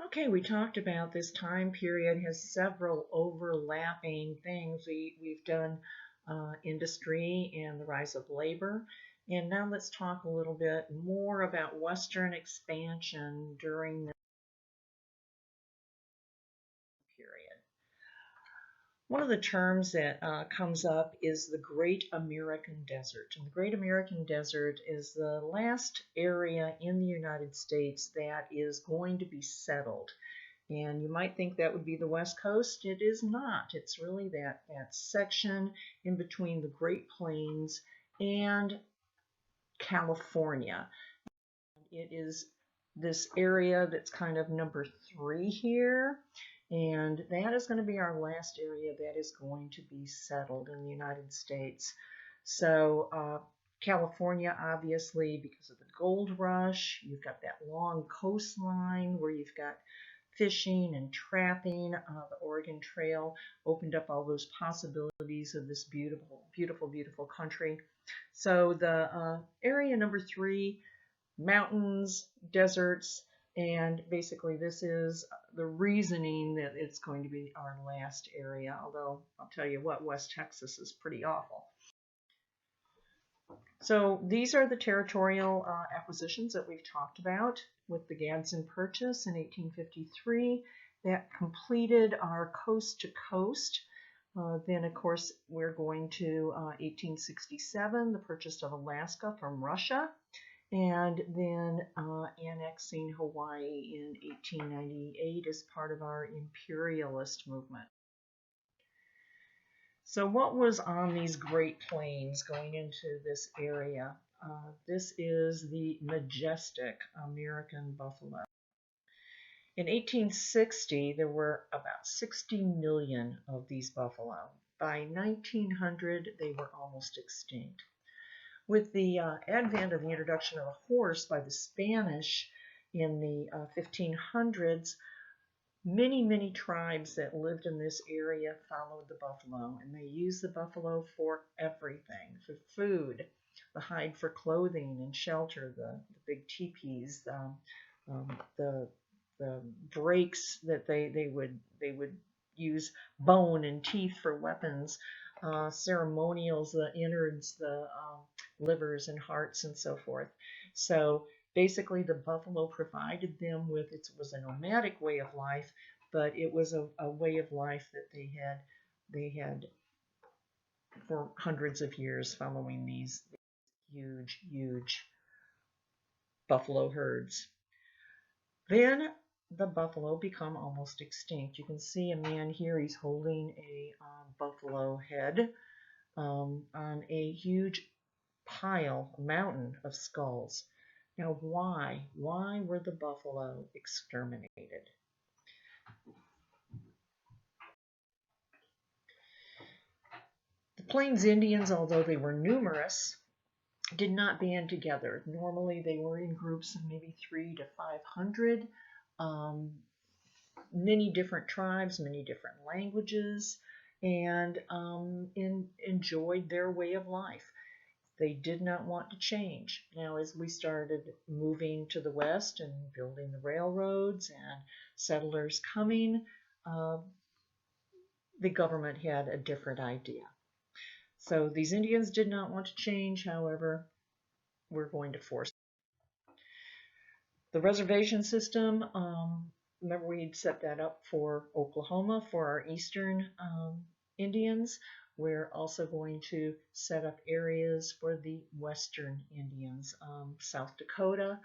Okay, we talked about this time period has several overlapping things. We've done industry and the rise of labor. And now let's talk a little bit more about Western expansion during this period. One of the terms that comes up is the Great American Desert. And the Great American Desert is the last area in the United States that is going to be settled. And you might think that would be the West Coast. It is not. It's really that section in between the Great Plains and California. It is this area that's kind of number 3 here. And that is going to be our last area that is going to be settled in the United States. So California, obviously, because of the gold rush, you've got that long coastline where you've got fishing and trapping. The Oregon Trail opened up all those possibilities of this beautiful, beautiful, beautiful country. So the area number 3, mountains, deserts, and basically this is the reasoning that it's going to be our last area, although I'll tell you what, West Texas is pretty awful. So these are the territorial acquisitions that we've talked about with the Gadsden Purchase in 1853 that completed our coast to coast. Then, of course, we're going to 1867, the purchase of Alaska from Russia, and then annexing Hawaii in 1898 as part of our imperialist movement. So what was on these Great Plains going into this area? This is the majestic American buffalo. In 1860, there were about 60 million of these buffalo. By 1900, they were almost extinct. With the advent of the introduction of the horse by the Spanish in the 1500s, many tribes that lived in this area followed the buffalo, and they used the buffalo for everything, for food, the hide for clothing and shelter, the big teepees, the drakes that they would use bone and teeth for weapons, ceremonials, the innards, the livers and hearts and so forth. So basically the buffalo provided them with, it was a nomadic way of life, but it was a way of life that they had for hundreds of years following these huge buffalo herds. Then the buffalo become almost extinct. You can see a man here, he's holding a buffalo head on a huge pile, mountain of skulls. Now why? Why were the buffalo exterminated? The Plains Indians, although they were numerous, did not band together. Normally they were in groups of maybe 300 to 500. Many different tribes, many different languages, and enjoyed their way of life. They did not want to change. Now, as we started moving to the west and building the railroads and settlers coming, the government had a different idea. So these Indians did not want to change, however, we're going to force it. The reservation system, remember we'd set that up for Oklahoma for our eastern Indians. We're also going to set up areas for the Western Indians, South Dakota,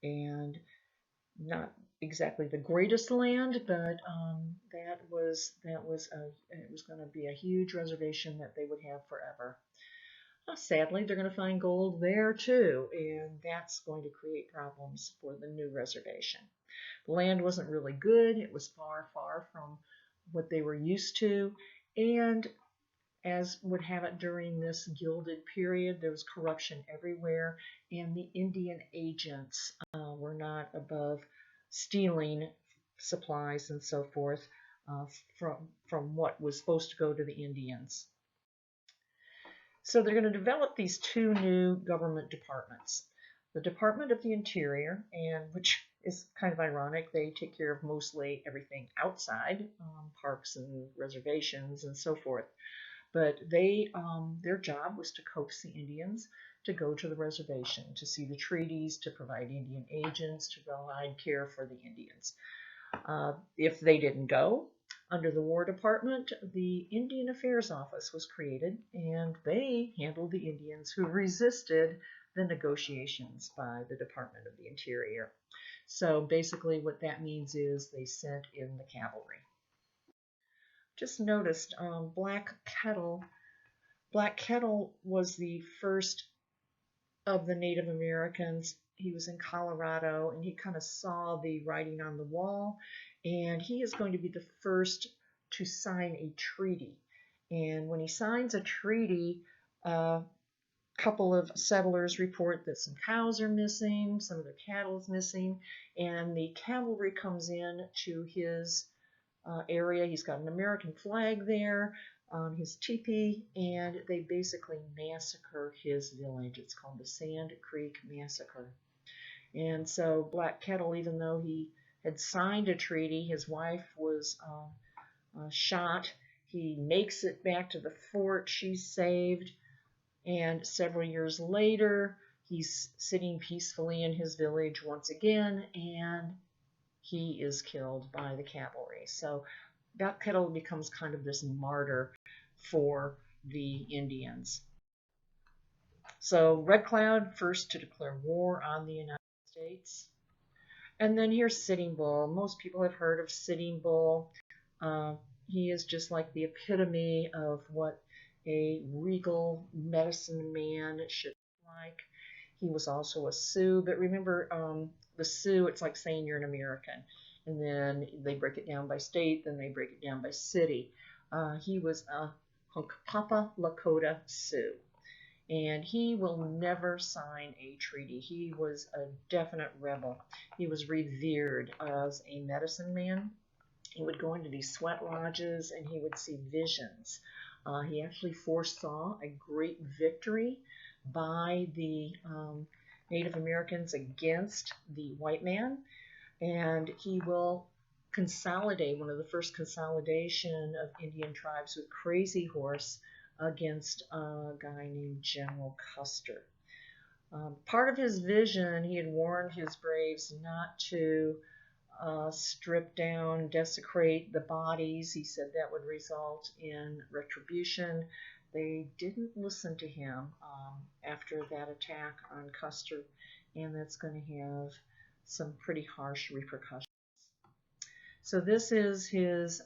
and not exactly the greatest land, but it was going to be a huge reservation that they would have forever. Sadly, they're going to find gold there too, and that's going to create problems for the new reservation. The land wasn't really good. It was far from what they were used to, and as would have it during this gilded period, there was corruption everywhere, and the Indian agents were not above stealing supplies and so forth from what was supposed to go to the Indians. So they're going to develop these 2 new government departments. The Department of the Interior, and which is kind of ironic. They take care of mostly everything outside, parks and reservations and so forth. But their job was to coax the Indians to go to the reservation, to see the treaties, to provide Indian agents, to provide care for the Indians. If they didn't go, under the War Department, the Indian Affairs Office was created, and they handled the Indians who resisted the negotiations by the Department of the Interior. So basically what that means is they sent in the cavalry. Just noticed Black Kettle. Black Kettle was the first of the Native Americans. He was in Colorado, and he kind of saw the writing on the wall, and he is going to be the first to sign a treaty. And when he signs a treaty, a couple of settlers report that some cows are missing, some of their cattle is missing, and the cavalry comes in to his area. He's got an American flag there on his teepee, and they basically massacre his village. It's called the Sand Creek Massacre. And so Black Kettle, even though he had signed a treaty, his wife was shot. He makes it back to the fort. She's saved. And several years later, he's sitting peacefully in his village once again, and he is killed by the cavalry. So Black Kettle becomes kind of this martyr for the Indians. So Red Cloud, first to declare war on the United States. And then here's Sitting Bull. Most people have heard of Sitting Bull. He is just like the epitome of what a regal medicine man should look like. He was also a Sioux, but remember, the Sioux, it's like saying you're an American. And then they break it down by state, then they break it down by city. He was a Hunkpapa Lakota Sioux, and he will never sign a treaty. He was a definite rebel. He was revered as a medicine man. He would go into these sweat lodges and he would see visions. He actually foresaw a great victory by the Native Americans against the white man, and he will consolidate, one of the first consolidation of Indian tribes with Crazy Horse against a guy named General Custer. Part of his vision, he had warned his braves not to strip down, desecrate the bodies. He said that would result in retribution. They didn't listen to him after that attack on Custer, and that's going to have some pretty harsh repercussions. So this is his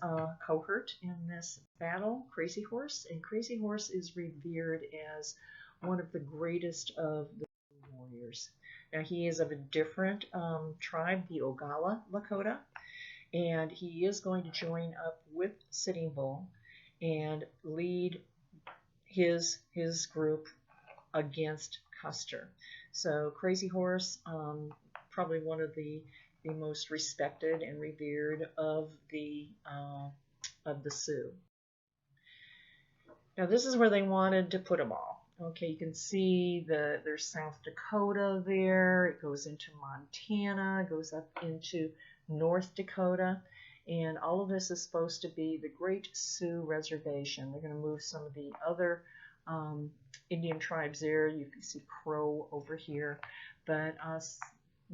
cohort in this battle, Crazy Horse, and Crazy Horse is revered as one of the greatest of the warriors. Now he is of a different tribe, the Oglala Lakota, and he is going to join up with Sitting Bull and lead his group against Custer. So Crazy Horse, probably one of the most respected and revered of the Sioux. Now this is where they wanted to put them all. Okay, you can see there's South Dakota there. It goes into Montana, goes up into North Dakota, and all of this is supposed to be the Great Sioux Reservation. They're going to move some of the other Indian tribes there. You can see Crow over here, but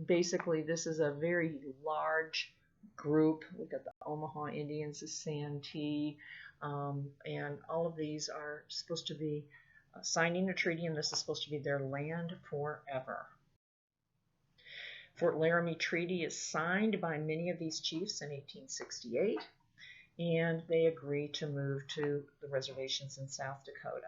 basically this is a very large group. We've got the Omaha Indians, the Santee, and all of these are supposed to be signing a treaty, and this is supposed to be their land forever. Fort Laramie Treaty is signed by many of these chiefs in 1868, and they agree to move to the reservations in South Dakota.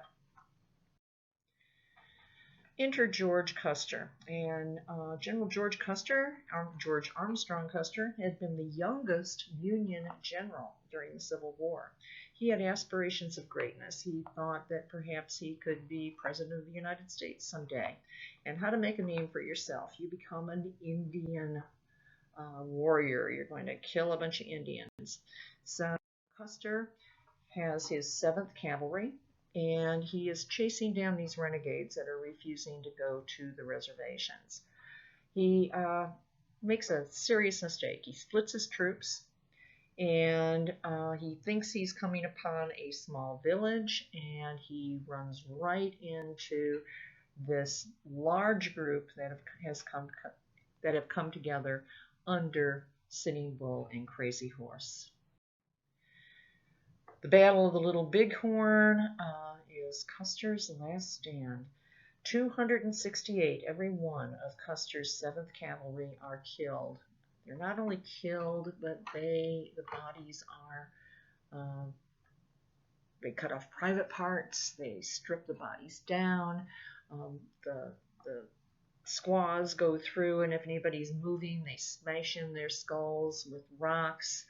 Enter George Custer, and General George Custer, George Armstrong Custer, had been the youngest Union general during the Civil War. He had aspirations of greatness. He thought that perhaps he could be President of the United States someday. And how to make a name for yourself. You become an Indian warrior. You're going to kill a bunch of Indians. So Custer has his 7th Cavalry, and he is chasing down these renegades that are refusing to go to the reservations. He makes a serious mistake. He splits his troops, and he thinks he's coming upon a small village, and he runs right into this large group that have come together under Sitting Bull and Crazy Horse. The Battle of the Little Bighorn is Custer's last stand. 268, every one of Custer's 7th Cavalry are killed. They're not only killed, but the bodies are, they cut off private parts, they strip the bodies down, the squaws go through, and if anybody's moving, they smash in their skulls with rocks.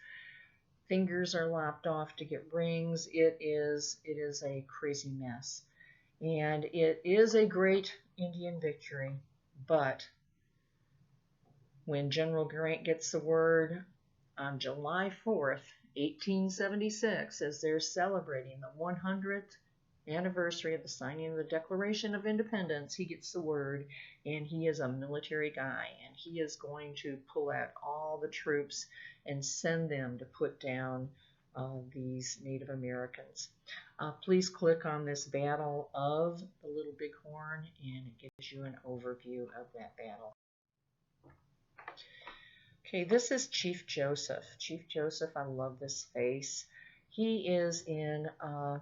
Fingers are lopped off to get rings. It is a crazy mess. And it is a great Indian victory, but when General Grant gets the word on July 4th, 1876, as they're celebrating the 100th anniversary of the signing of the Declaration of Independence, he gets the word, and he is a military guy, and he is going to pull out all the troops and send them to put down these Native Americans. Please click on this Battle of the Little Bighorn, and it gives you an overview of that battle. Okay, this is Chief Joseph. Chief Joseph, I love this face. He is in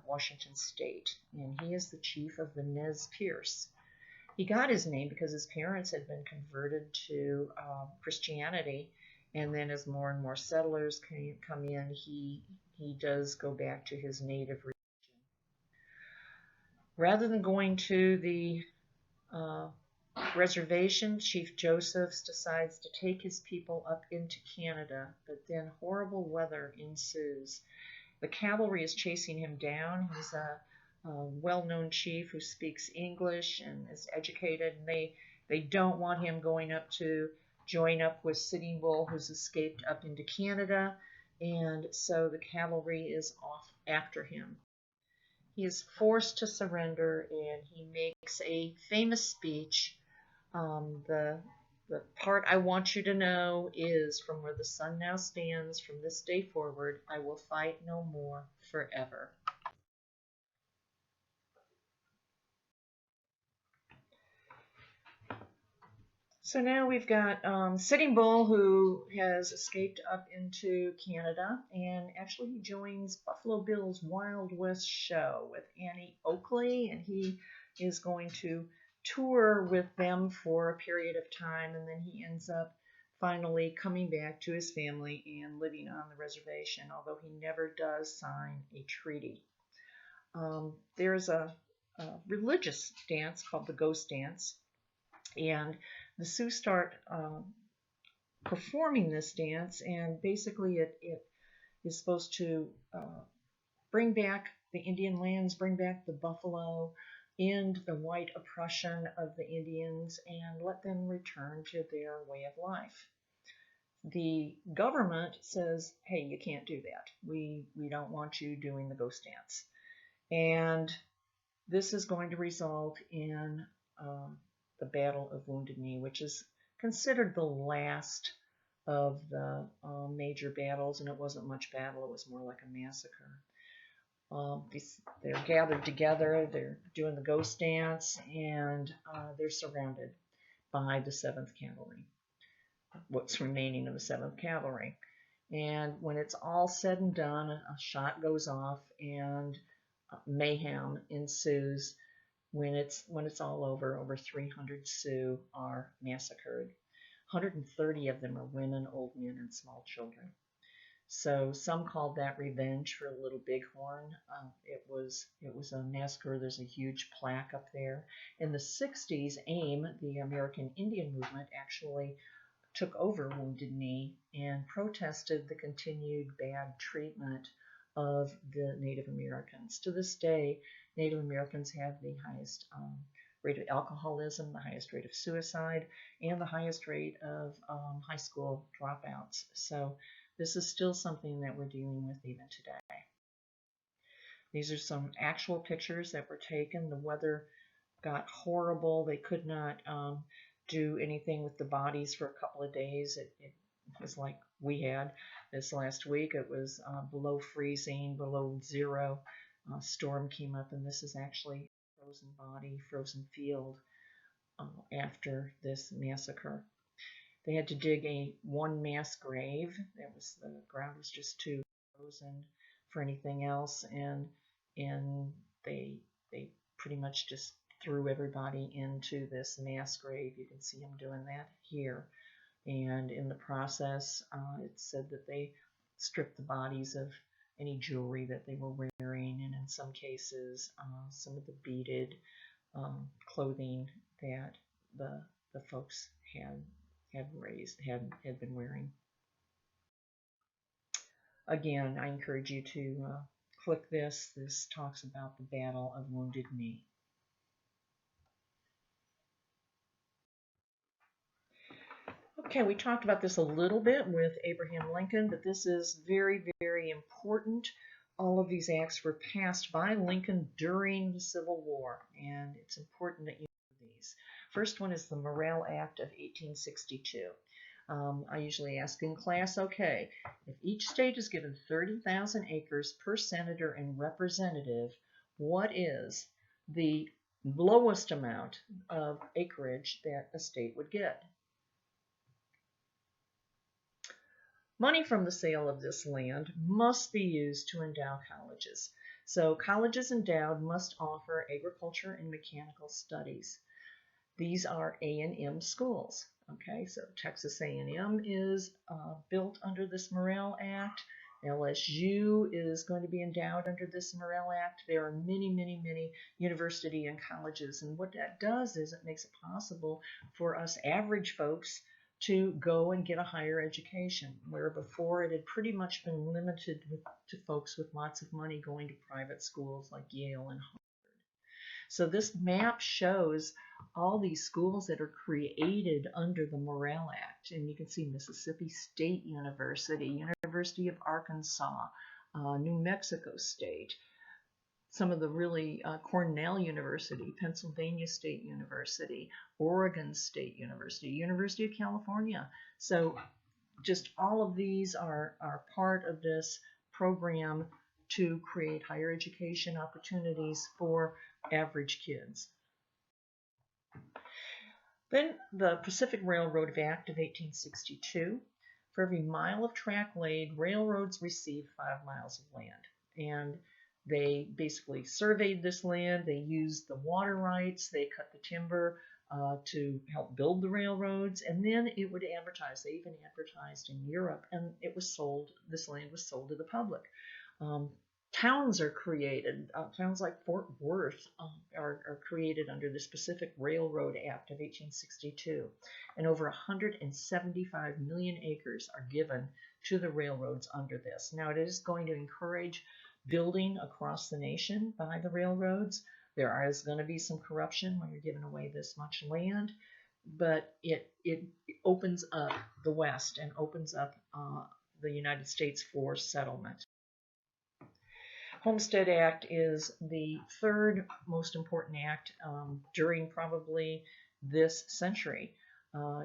Washington State, and he is the chief of the Nez Perce. He got his name because his parents had been converted to Christianity, and then as more and more settlers come in, he does go back to his native religion. Rather than going to the reservation, Chief Joseph decides to take his people up into Canada, but then horrible weather ensues. The cavalry is chasing him down. He's a well-known chief who speaks English and is educated, and they don't want him going up to join up with Sitting Bull, who's escaped up into Canada, and so the cavalry is off after him. He is forced to surrender, and he makes a famous speech. The part I want you to know is, from where the sun now stands, from this day forward, I will fight no more forever. So now we've got Sitting Bull, who has escaped up into Canada, and actually he joins Buffalo Bill's Wild West show with Annie Oakley, and he is going to tour with them for a period of time, and then he ends up finally coming back to his family and living on the reservation, although he never does sign a treaty. There's a religious dance called the Ghost Dance, and the Sioux start performing this dance, and basically it is supposed to bring back the Indian lands, bring back the buffalo, end the white oppression of the Indians, and let them return to their way of life. The government says, hey, you can't do that. We don't want you doing the ghost dance. And this is going to result in the Battle of Wounded Knee, which is considered the last of the major battles, and it wasn't much battle, it was more like a massacre. They're gathered together, they're doing the ghost dance, and they're surrounded by the 7th Cavalry, what's remaining of the 7th Cavalry. And when it's all said and done, a shot goes off, and mayhem ensues. When it's all over 300 Sioux are massacred. 130 of them are women, old men, and small children. So some called that revenge for Little Bighorn. It was a massacre. There's a huge plaque up there. In the 60s, AIM, the American Indian Movement, actually took over Wounded Knee and protested the continued bad treatment of the Native Americans. To this day, Native Americans have the highest rate of alcoholism, the highest rate of suicide, and the highest rate of high school dropouts. So this is still something that we're dealing with even today. These are some actual pictures that were taken. The weather got horrible. They could not do anything with the bodies for a couple of days. It was like we had this last week. It was below freezing, below zero. Storm came up, and this is actually frozen body, frozen field after this massacre. They had to dig a one mass grave. The ground was just too frozen for anything else, and they pretty much just threw everybody into this mass grave. You can see them doing that here. And in the process, it said that they stripped the bodies of any jewelry that they were wearing, and in some cases, some of the beaded clothing that the folks had been wearing. Again, I encourage you to click this. This talks about the Battle of Wounded Knee. Okay, we talked about this a little bit with Abraham Lincoln, but this is very, very important. All of these acts were passed by Lincoln during the Civil War, and it's important that you know these. First one is the Morrill Act of 1862. I usually ask in class, okay, if each state is given 30,000 acres per senator and representative, what is the lowest amount of acreage that a state would get? Money from the sale of this land must be used to endow colleges. So colleges endowed must offer agriculture and mechanical studies. These are A&M schools. Okay, so Texas A&M is built under this Morrill Act. LSU is going to be endowed under this Morrill Act. There are many, many, many university and colleges, and what that does is it makes it possible for us average folks to go and get a higher education, where before it had pretty much been limited to folks with lots of money going to private schools like Yale and Harvard. So this map shows all these schools that are created under the Morrill Act. And you can see Mississippi State University, University of Arkansas, New Mexico State, some of the really Cornell University, Pennsylvania State University, Oregon State University, University of California. So just all of these are part of this program to create higher education opportunities for average kids. Then the Pacific Railroad Act of 1862. For every mile of track laid, railroads received 5 miles of land. And they basically surveyed this land. They used the water rights. They cut the timber to help build the railroads. And then it would advertise. They even advertised in Europe. And it was sold. This land was sold to the public. Towns are created. Towns like Fort Worth are created under this Pacific Railroad Act of 1862. And over 175 million acres are given to the railroads under this. Now, it is going to encourage building across the nation by the railroads. There is going to be some corruption when you're giving away this much land, but it opens up the West and opens up the United States for settlement. Homestead Act is the third most important act during probably this century.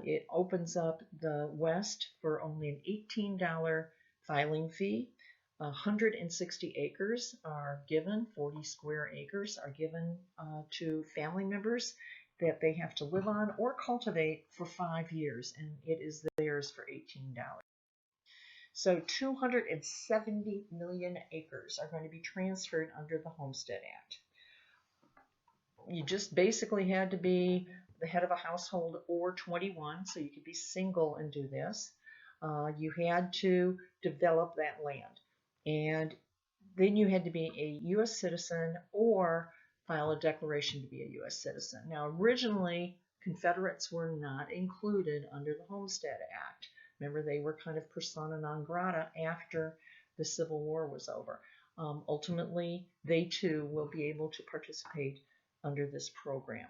It opens up the West for only an $18 filing fee. 160 acres are given, 40 square acres are given to family members that they have to live on or cultivate for 5 years, and it is theirs for $18. So 270 million acres are going to be transferred under the Homestead Act. You just basically had to be the head of a household or 21, so you could be single and do this. You had to develop that land. And then you had to be a U.S. citizen or file a declaration to be a U.S. citizen. Now, originally, Confederates were not included under the Homestead Act. Remember, they were kind of persona non grata after the Civil War was over. Ultimately, they too will be able to participate under this program.